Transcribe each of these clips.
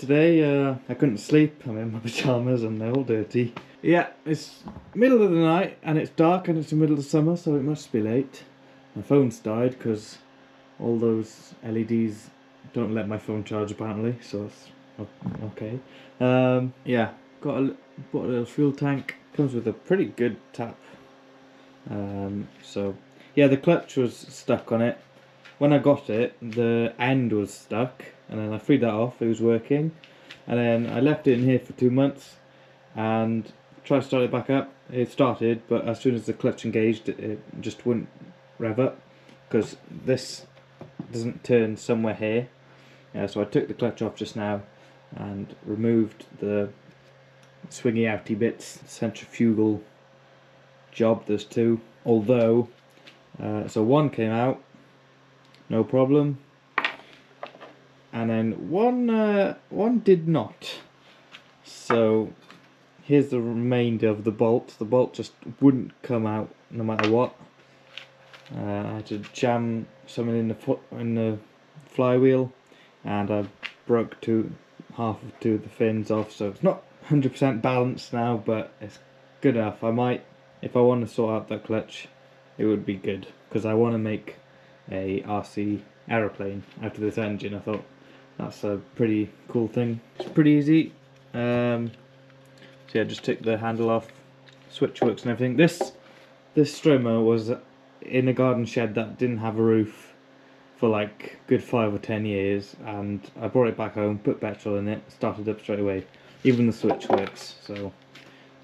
today. I couldn't sleep. I'm in my pyjamas and they're all dirty. Yeah, it's middle of the night and it's dark and it's the middle of summer, so it must be late. My phone's died because all those LEDs don't let my phone charge apparently, so it's okay. Yeah, bought a little fuel tank. Comes with a pretty good tap. So yeah, the clutch was stuck on it. When I got it, the end was stuck, and then I freed that off. It was working, and then I left it in here for 2 months, and tried to start it back up. It started, but as soon as the clutch engaged, it just wouldn't rev up because this doesn't turn somewhere here. So I took the clutch off just now and removed the swingy outy bits, centrifugal job. There's two, although so one came out no problem, and then one did not. So here's the remainder of the bolt. The bolt just wouldn't come out no matter what. I had to jam something in the flywheel, and I broke half of two of the fins off, so it's not 100% balanced now, but it's good enough. I might, if I want to sort out that clutch, it would be good, because I want to make a RC aeroplane out of this engine. I thought that's a pretty cool thing. It's pretty easy. So yeah, just took the handle off, switch works and everything. This Strimmer was in a garden shed that didn't have a roof for like good 5 or 10 years, and I brought it back home, put petrol in it, started up straight away. Even the switch works, so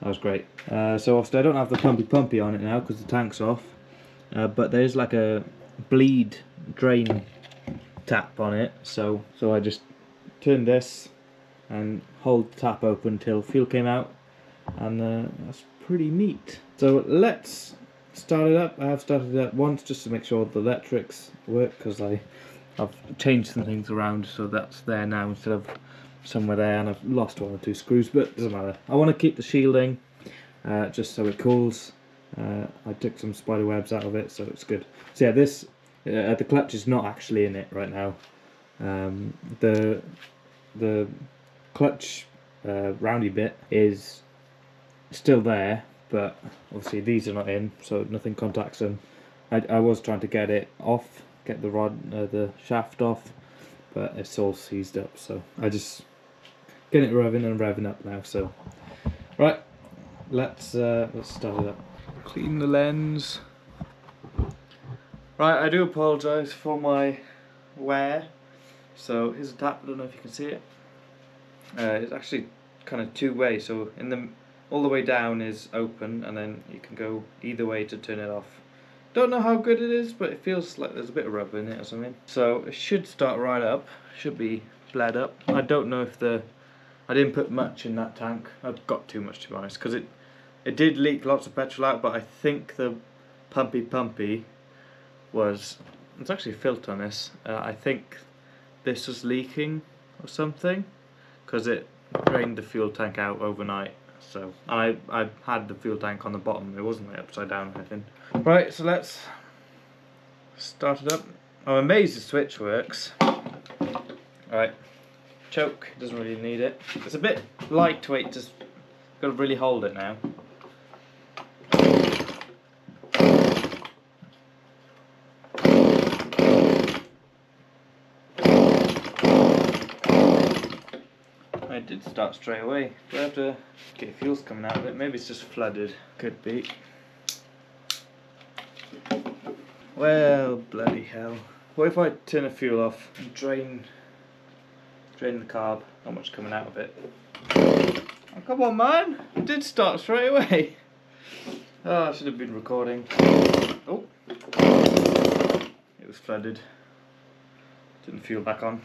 that was great. So obviously I don't have the pumpy on it now because the tank's off, but there's like a bleed drain tap on it, so I just turned this and hold the tap open till fuel came out, and that's pretty neat. So let's start it up. I have started it up once just to make sure the electrics work, because I've changed some things around, so that's there now instead of somewhere there, and I've lost 1 or 2 screws, but it doesn't matter. I want to keep the shielding just so it cools. I took some spider webs out of it, so it's good. So yeah, this the clutch is not actually in it right now. The clutch roundy bit is still there, but obviously these are not in, so nothing contacts them. I was trying to get it off, get the rod, the shaft off, but it's all seized up. So I just get it revving up now. So right, let's start it up. Clean the lens. Right, I do apologise for my wear. So here's a tap. I don't know if you can see it. It's actually kind of two-way. So all the way down is open, and then you can go either way to turn it off. Don't know how good it is, but it feels like there's a bit of rubber in it or something. So it should start right up. Should be bled up. I don't know if I didn't put much in that tank. I've got too much, to be honest, because it did leak lots of petrol out, but I think the pumpy was, it's actually a filter on this. I think this was leaking or something, because it drained the fuel tank out overnight. So I had the fuel tank on the bottom. It wasn't like upside down or anything. Right, so let's start it up. I'm amazed the switch works. Alright, choke, doesn't really need it. It's a bit lightweight, just got to really hold it now. It did start straight away. Do I have to get fuels coming out of it? Maybe it's just flooded. Could be. Well, bloody hell. What if I turn the fuel off and drain the carb? How much coming out of it? Oh, come on, man! It did start straight away. Oh, I should have been recording. Oh, it was flooded. Turn the fuel back on.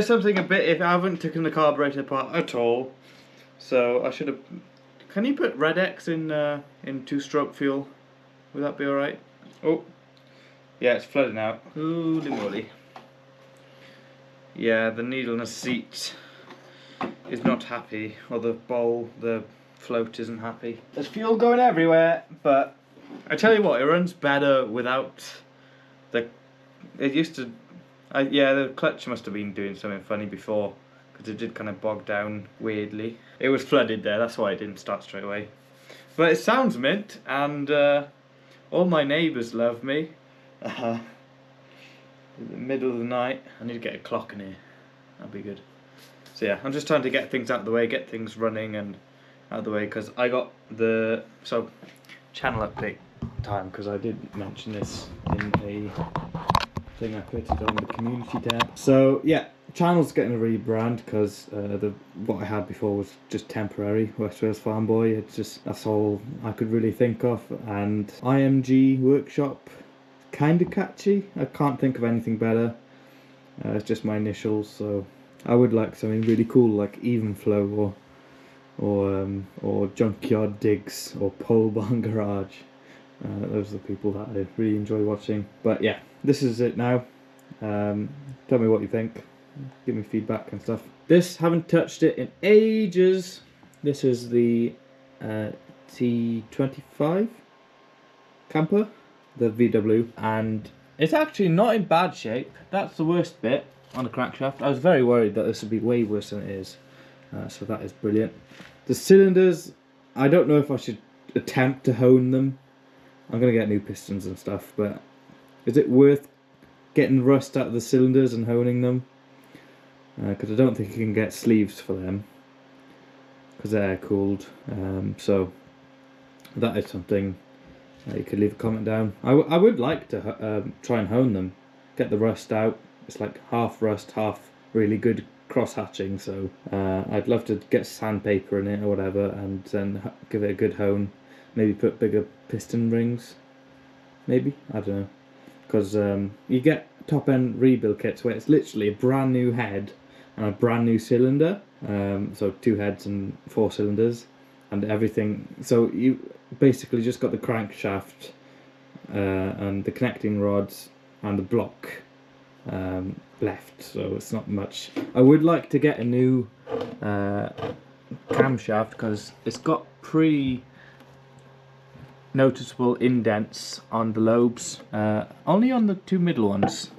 there's something a bit if I haven't taken the carburetor apart at all. So I should have. Can you put Red X in 2-stroke fuel? Would that be alright? Oh, yeah, it's flooding out. Holy moly! Yeah, the needle in the seat is not happy, or the bowl, the float isn't happy. There's fuel going everywhere, but I tell you what, it runs better without the. It used to. Yeah, the clutch must have been doing something funny before, because it did kind of bog down weirdly. It was flooded there, that's why it didn't start straight away. But it sounds mint, and all my neighbours love me. In the middle of the night, I need to get a clock in here. That'd be good. So yeah, I'm just trying to get things out of the way, get things running and out of the way, because I got the channel update time, because I did mention this in a thing I put it on the community tab. So yeah, channel's getting a rebrand, because what I had before was just temporary, West Wales Farm Boy. It's just, that's all I could really think of. And IMG Workshop, kind of catchy. I can't think of anything better. It's just my initials, so I would like something really cool like Even Flow or Junkyard Digs or Pole Barn Garage. Those are the people that I really enjoy watching. But yeah, this is it now. Tell me what you think. Give me feedback and stuff. This, haven't touched it in ages. This is the T25 camper, the VW, and it's actually not in bad shape. That's the worst bit on the crankshaft. I was very worried that this would be way worse than it is. So that is brilliant. The cylinders, I don't know if I should attempt to hone them. I'm going to get new pistons and stuff, but is it worth getting rust out of the cylinders and honing them? Because I don't think you can get sleeves for them, because they're air-cooled. So that is something you could leave a comment down. I would like to try and hone them, get the rust out. It's like half rust, half really good cross-hatching, so I'd love to get sandpaper in it or whatever, and then give it a good hone. Maybe put bigger piston rings, maybe, I don't know. Because you get top-end rebuild kits where it's literally a brand new head and a brand new cylinder, so 2 heads and 4 cylinders and everything. So you basically just got the crankshaft and the connecting rods and the block left, so it's not much. I would like to get a new camshaft, because it's got pretty noticeable indents on the lobes, only on the 2 middle ones,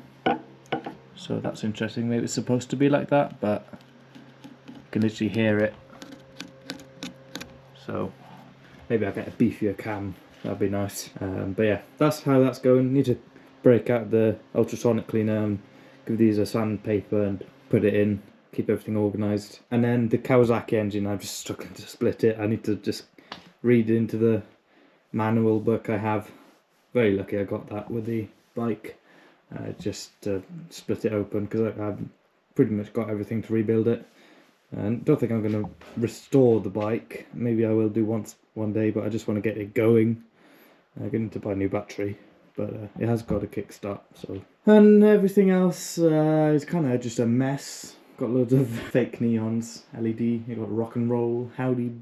so that's interesting. Maybe it's supposed to be like that, but you can literally hear it. So maybe I'll get a beefier cam, that'd be nice. But yeah, that's how that's going. Need to break out the ultrasonic cleaner and give these a sandpaper and put it in, keep everything organised. And then the Kawasaki engine, I've just struggling to split it. I need to just read into the manual book I have. Very lucky I got that with the bike, just to split it open, because I've pretty much got everything to rebuild it. And don't think I'm going to restore the bike. Maybe I will do one day, but I just want to get it going. I'm going to buy a new battery, but it has got a kickstart. So, and everything else is kind of just a mess. Got loads of fake neons, LED. You got rock and roll, howdy,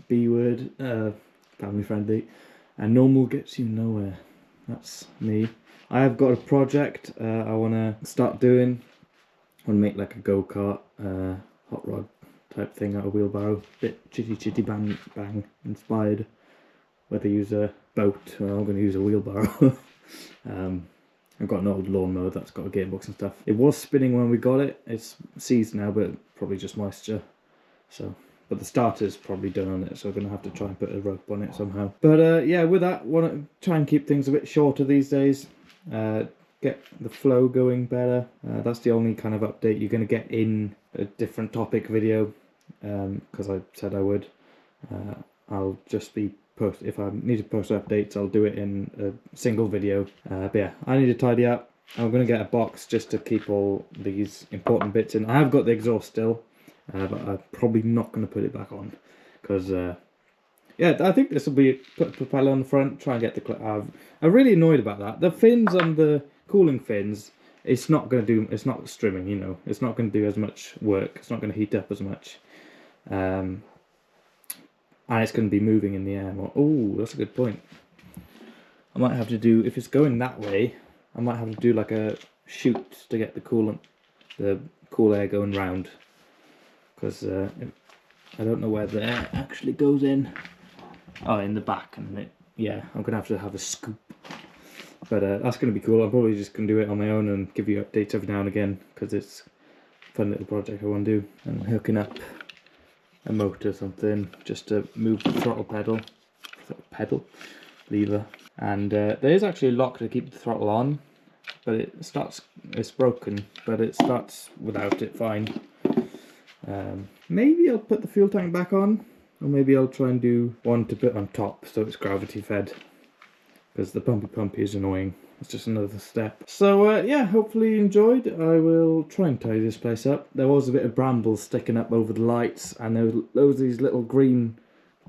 B word, family friendly, and normal gets you nowhere. That's me. I have got a project I want to start doing. I want to make like a go-kart, hot rod type thing out of wheelbarrow, bit chitty bang bang inspired. Whether use a boat or I'm going to use a wheelbarrow. I've got an old lawnmower that's got a gearbox and stuff. It was spinning when we got it. It's seized now, but probably just moisture. So, but the starter's probably done on it, so I'm going to have to try and put a rope on it somehow. But yeah, with that, want to try and keep things a bit shorter these days. Get the flow going better. That's the only kind of update you're going to get in a different topic video, because I said I would. I'll just be if I need to post updates, I'll do it in a single video. But yeah, I need to tidy up. I'm going to get a box just to keep all these important bits in. I have got the exhaust still, but I'm probably not going to put it back on, because yeah, I think this will be put a propeller on the front. Try and get the I'm really annoyed about that. The fins on the cooling fins it's not going to do, it's not strimming, you know, it's not going to do as much work, it's not going to heat up as much, and it's going to be moving in the air more. Oh, that's a good point. I might have to do, if it's going that way, I might have to do like a chute to get the cool air going round, because I don't know where the air actually goes in. Oh, in the back, and yeah, I'm going to have a scoop. But that's going to be cool. I'm probably just going to do it on my own and give you updates every now and again, because it's a fun little project I want to do. And hooking up a motor or something just to move the throttle lever. And there is actually a lock to keep the throttle on, but it's broken, but it starts without it fine. Maybe I'll put the fuel tank back on, or maybe I'll try and do one to put on top so it's gravity fed, because the pumpy is annoying. It's just another step. So yeah, hopefully you enjoyed. I will try and tidy this place up. There was a bit of brambles sticking up over the lights, and there was loads of these little green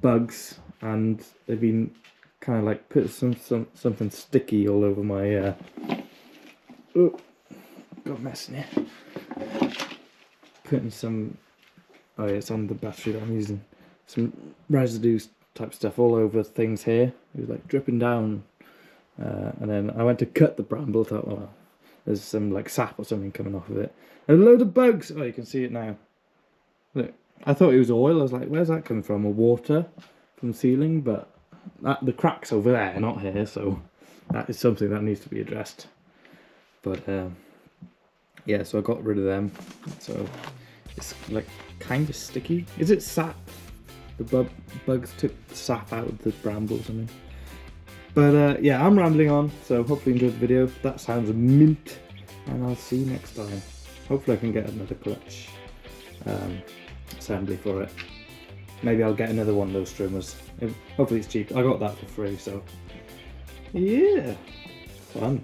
bugs, and they've been kind of like put something sticky all over my oh, got a mess in here. Putting some, oh yeah, it's on the battery that I'm using, some residue type stuff all over things here. It was like dripping down, and then I went to cut the bramble. Thought, oh, there's some like sap or something coming off of it. And a load of bugs. Oh, you can see it now. Look, I thought it was oil. I was like, where's that coming from? Or water from the ceiling? But the crack's over there, not here. So that is something that needs to be addressed. But yeah, so I got rid of them. So it's like kind of sticky. Is it sap? The bugs took sap out of the brambles, I mean. But yeah, I'm rambling on, so hopefully you enjoyed the video. That sounds mint, and I'll see you next time. Hopefully I can get another clutch assembly for it. Maybe I'll get another one of those Strimmers. Hopefully it's cheap. I got that for free, so yeah, fun.